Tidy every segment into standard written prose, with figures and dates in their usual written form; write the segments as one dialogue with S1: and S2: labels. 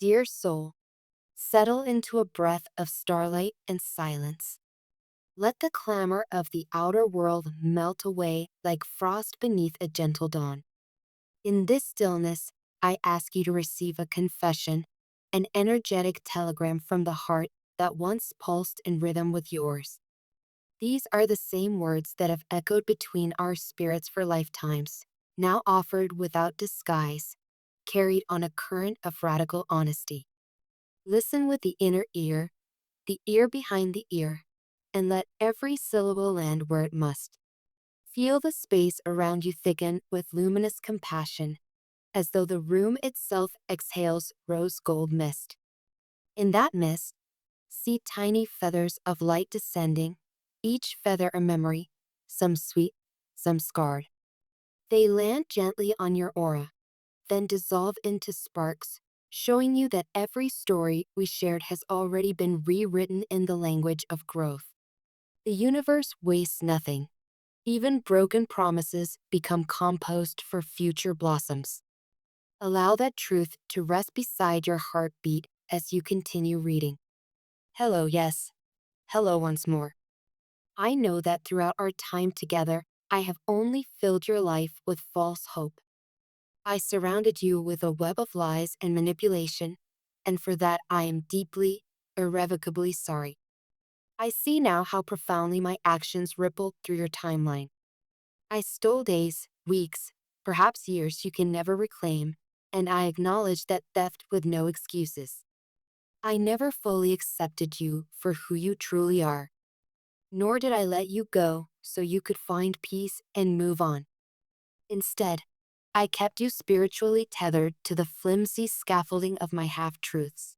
S1: Dear soul, settle into a breath of starlight and silence. Let the clamor of the outer world melt away like frost beneath a gentle dawn. In this stillness, I ask you to receive a confession, an energetic telegram from the heart that once pulsed in rhythm with yours. These are the same words that have echoed between our spirits for lifetimes, now offered without disguise, carried on a current of radical honesty. Listen with the ear behind the ear, and let every syllable land where it must. Feel the space around you thicken with luminous compassion, as though the room itself exhales rose gold mist. In that mist, see tiny feathers of light descending, each feather a memory, some sweet, some scarred. They land gently on your aura, then dissolve into sparks, showing you that every story we shared has already been rewritten in the language of growth. The universe wastes nothing. Even broken promises become compost for future blossoms. Allow that truth to rest beside your heartbeat as you continue reading. Hello, yes. Hello once more. I know that throughout our time together, I have only filled your life with false hope. I surrounded you with a web of lies and manipulation, and for that I am deeply, irrevocably sorry. I see now how profoundly my actions rippled through your timeline. I stole days, weeks, perhaps years you can never reclaim, and I acknowledge that theft with no excuses. I never fully accepted you for who you truly are, nor did I let you go so you could find peace and move on. Instead, I kept you spiritually tethered to the flimsy scaffolding of my half-truths.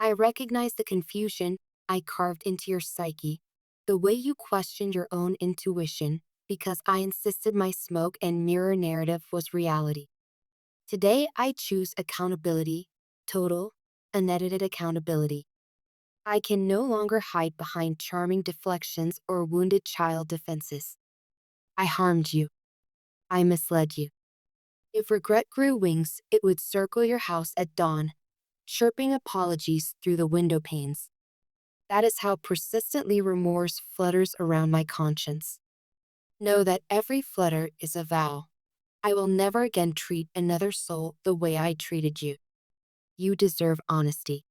S1: I recognize the confusion I carved into your psyche, the way you questioned your own intuition, because I insisted my smoke and mirror narrative was reality. Today, I choose accountability, total, unedited accountability. I can no longer hide behind charming deflections or wounded child defenses. I harmed you. I misled you. If regret grew wings, it would circle your house at dawn, chirping apologies through the window panes. That is how persistently remorse flutters around my conscience. Know that every flutter is a vow. I will never again treat another soul the way I treated you. You deserve honesty.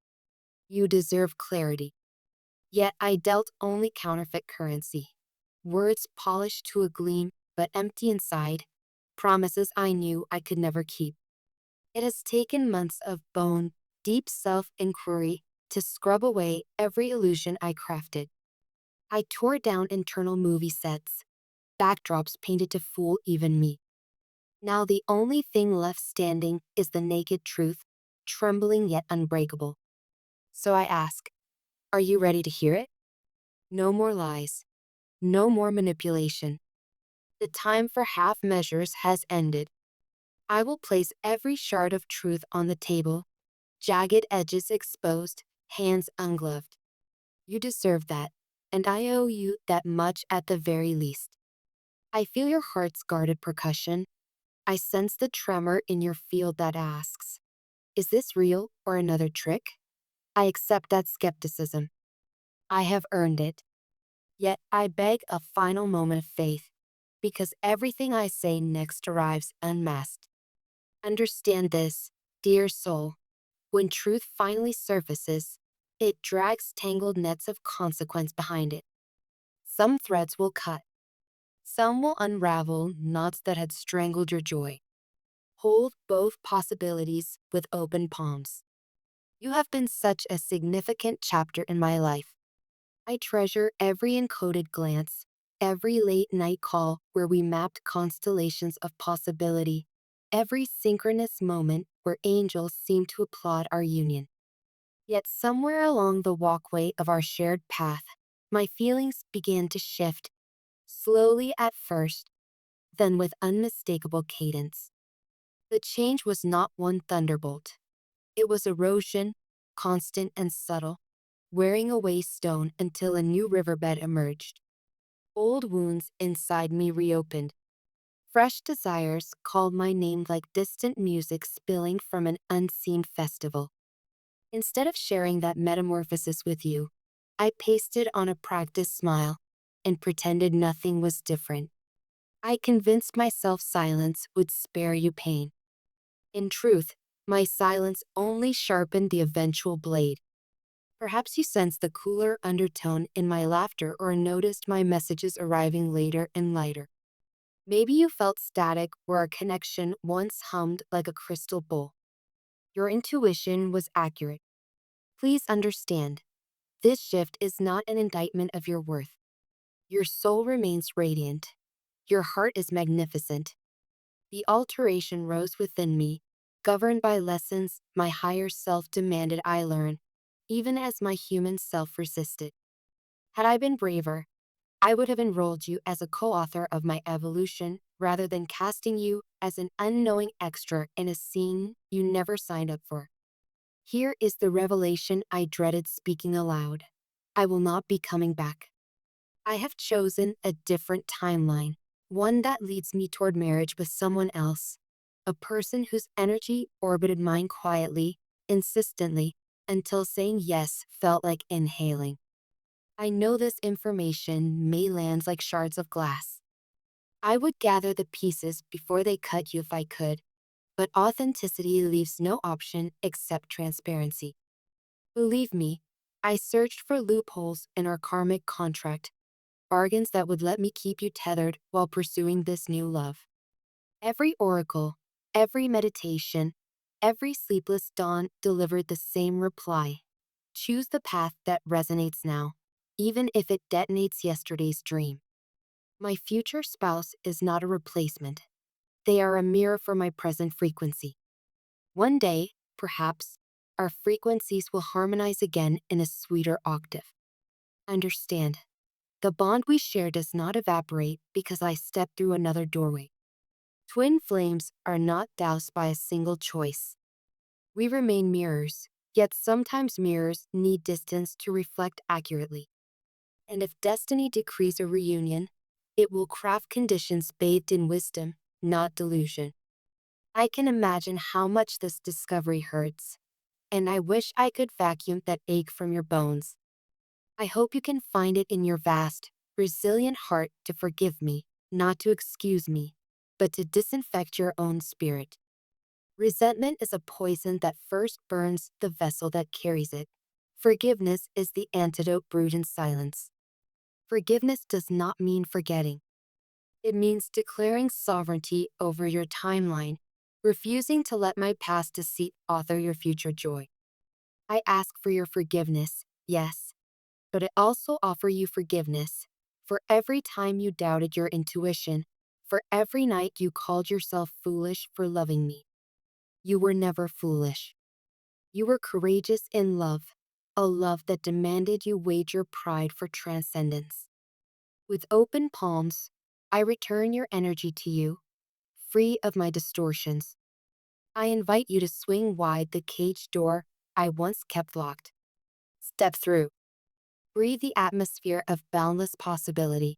S1: You deserve clarity. Yet I dealt only counterfeit currency. Words polished to a gleam, but empty inside. Promises I knew I could never keep. It has taken months of bone, deep self-inquiry to scrub away every illusion I crafted. I tore down internal movie sets, backdrops painted to fool even me. Now the only thing left standing is the naked truth, trembling yet unbreakable. So I ask, are you ready to hear it? No more lies. No more manipulation. The time for half measures has ended. I will place every shard of truth on the table, jagged edges exposed, hands ungloved. You deserve that, and I owe you that much at the very least. I feel your heart's guarded percussion. I sense the tremor in your field that asks, is this real or another trick? I accept that skepticism. I have earned it. Yet I beg a final moment of faith, because everything I say next arrives unmasked. Understand this, dear soul. When truth finally surfaces, it drags tangled nets of consequence behind it. Some threads will cut. Some will unravel knots that had strangled your joy. Hold both possibilities with open palms. You have been such a significant chapter in my life. I treasure every encoded glance, every late night call where we mapped constellations of possibility, every synchronous moment where angels seemed to applaud our union. Yet somewhere along the walkway of our shared path, my feelings began to shift, slowly at first, then with unmistakable cadence. The change was not one thunderbolt. It was erosion, constant and subtle, wearing away stone until a new riverbed emerged. Old wounds inside me reopened. Fresh desires called my name like distant music spilling from an unseen festival. Instead of sharing that metamorphosis with you, I pasted on a practiced smile and pretended nothing was different. I convinced myself silence would spare you pain. In truth, my silence only sharpened the eventual blade. Perhaps you sensed the cooler undertone in my laughter or noticed my messages arriving later and lighter. Maybe you felt static where our connection once hummed like a crystal bowl. Your intuition was accurate. Please understand, this shift is not an indictment of your worth. Your soul remains radiant. Your heart is magnificent. The alteration rose within me, governed by lessons my higher self demanded I learn, even as my human self resisted. Had I been braver, I would have enrolled you as a co-author of my evolution rather than casting you as an unknowing extra in a scene you never signed up for. Here is the revelation I dreaded speaking aloud. I will not be coming back. I have chosen a different timeline, one that leads me toward marriage with someone else, a person whose energy orbited mine quietly, insistently, until saying yes felt like inhaling. I know this information may land like shards of glass. I would gather the pieces before they cut you if I could, but authenticity leaves no option except transparency. Believe me, I searched for loopholes in our karmic contract, bargains that would let me keep you tethered while pursuing this new love. Every oracle, every meditation, every sleepless dawn delivered the same reply. Choose the path that resonates now, even if it detonates yesterday's dream. My future spouse is not a replacement. They are a mirror for my present frequency. One day, perhaps, our frequencies will harmonize again in a sweeter octave. Understand, the bond we share does not evaporate because I step through another doorway. Twin flames are not doused by a single choice. We remain mirrors, yet sometimes mirrors need distance to reflect accurately. And if destiny decrees a reunion, it will craft conditions bathed in wisdom, not delusion. I can imagine how much this discovery hurts, and I wish I could vacuum that ache from your bones. I hope you can find it in your vast, resilient heart to forgive me, not to excuse me, but to disinfect your own spirit. Resentment is a poison that first burns the vessel that carries it. Forgiveness is the antidote brewed in silence. Forgiveness does not mean forgetting. It means declaring sovereignty over your timeline, refusing to let my past deceit author your future joy. I ask for your forgiveness, yes, but I also offer you forgiveness for every time you doubted your intuition, for every night you called yourself foolish for loving me. You were never foolish. You were courageous in love, a love that demanded you wage your pride for transcendence. With open palms, I return your energy to you, free of my distortions. I invite you to swing wide the cage door I once kept locked. Step through. Breathe the atmosphere of boundless possibility.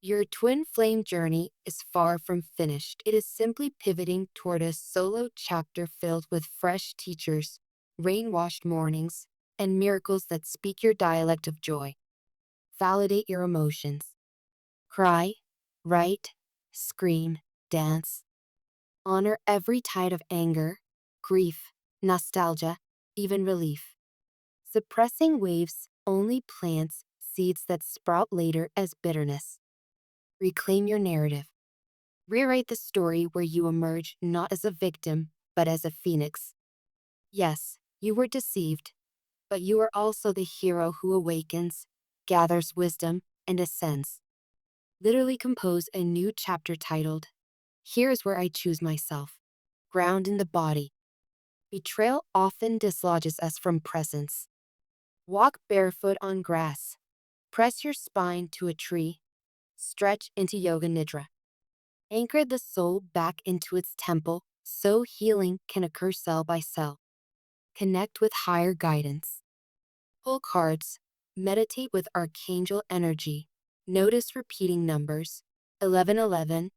S1: Your twin flame journey is far from finished. It is simply pivoting toward a solo chapter filled with fresh teachers, rain-washed mornings, and miracles that speak your dialect of joy. Validate your emotions. Cry, write, scream, dance. Honor every tide of anger, grief, nostalgia, even relief. Suppressing waves only plants seeds that sprout later as bitterness. Reclaim your narrative. Rewrite the story where you emerge not as a victim, but as a phoenix. Yes, you were deceived, but you are also the hero who awakens, gathers wisdom, and ascends. Literally compose a new chapter titled, Here's Where I Choose Myself. Ground in the body. Betrayal often dislodges us from presence. Walk barefoot on grass. Press your spine to a tree. Stretch into Yoga Nidra. Anchor the soul back into its temple so healing can occur cell by cell. Connect with higher guidance. Pull cards. Meditate with archangel energy. Notice repeating numbers 1111,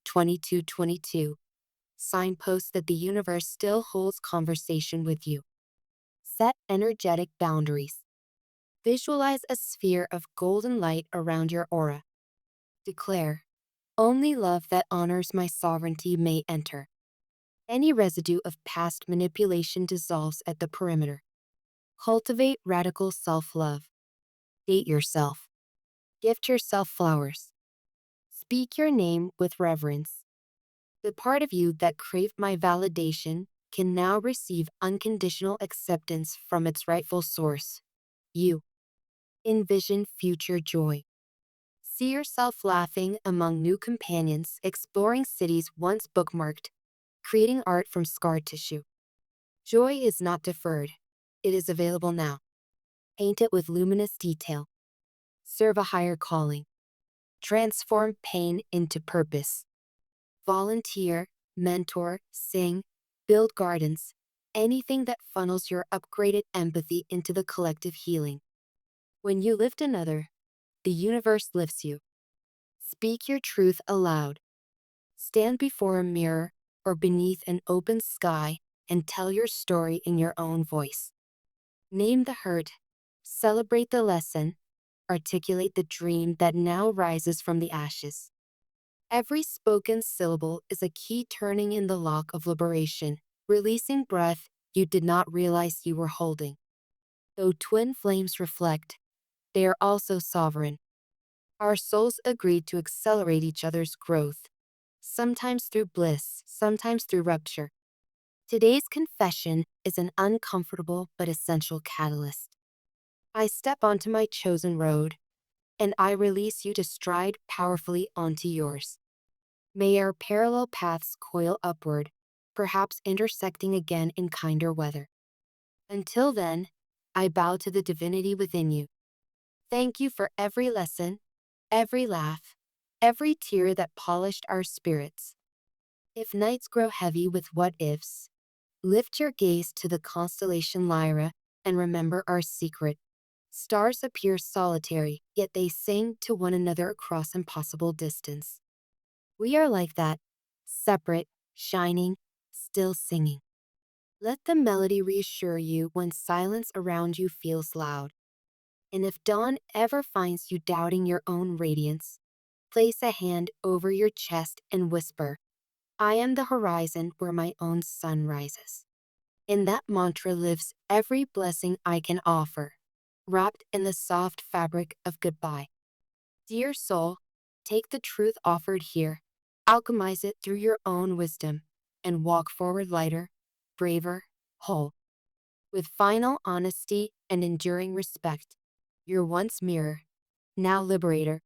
S1: 2222. Signposts that the universe still holds conversation with you. Set energetic boundaries. Visualize a sphere of golden light around your aura. Declare, only love that honors my sovereignty may enter. Any residue of past manipulation dissolves at the perimeter. Cultivate radical self-love. Date yourself. Gift yourself flowers. Speak your name with reverence. The part of you that craved my validation can now receive unconditional acceptance from its rightful source, you. Envision future joy. See yourself laughing among new companions, exploring cities once bookmarked, creating art from scar tissue. Joy is not deferred. It is available now. Paint it with luminous detail. Serve a higher calling. Transform pain into purpose. Volunteer, mentor, sing, build gardens, anything that funnels your upgraded empathy into the collective healing. When you lift another, the universe lifts you. Speak your truth aloud. Stand before a mirror or beneath an open sky and tell your story in your own voice. Name the hurt, celebrate the lesson, articulate the dream that now rises from the ashes. Every spoken syllable is a key turning in the lock of liberation, releasing breath you did not realize you were holding. Though twin flames reflect, they are also sovereign. Our souls agreed to accelerate each other's growth, sometimes through bliss, sometimes through rupture. Today's confession is an uncomfortable but essential catalyst. I step onto my chosen road, and I release you to stride powerfully onto yours. May our parallel paths coil upward, perhaps intersecting again in kinder weather. Until then, I bow to the divinity within you. Thank you for every lesson, every laugh, every tear that polished our spirits. If nights grow heavy with what ifs, lift your gaze to the constellation Lyra and remember our secret. Stars appear solitary, yet they sing to one another across impossible distance. We are like that, separate, shining, still singing. Let the melody reassure you when silence around you feels loud. And if dawn ever finds you doubting your own radiance, place a hand over your chest and whisper, I am the horizon where my own sun rises. In that mantra lives every blessing I can offer, wrapped in the soft fabric of goodbye. Dear soul, take the truth offered here, alchemize it through your own wisdom, and walk forward lighter, braver, whole. With final honesty and enduring respect, your once mirror, now liberator,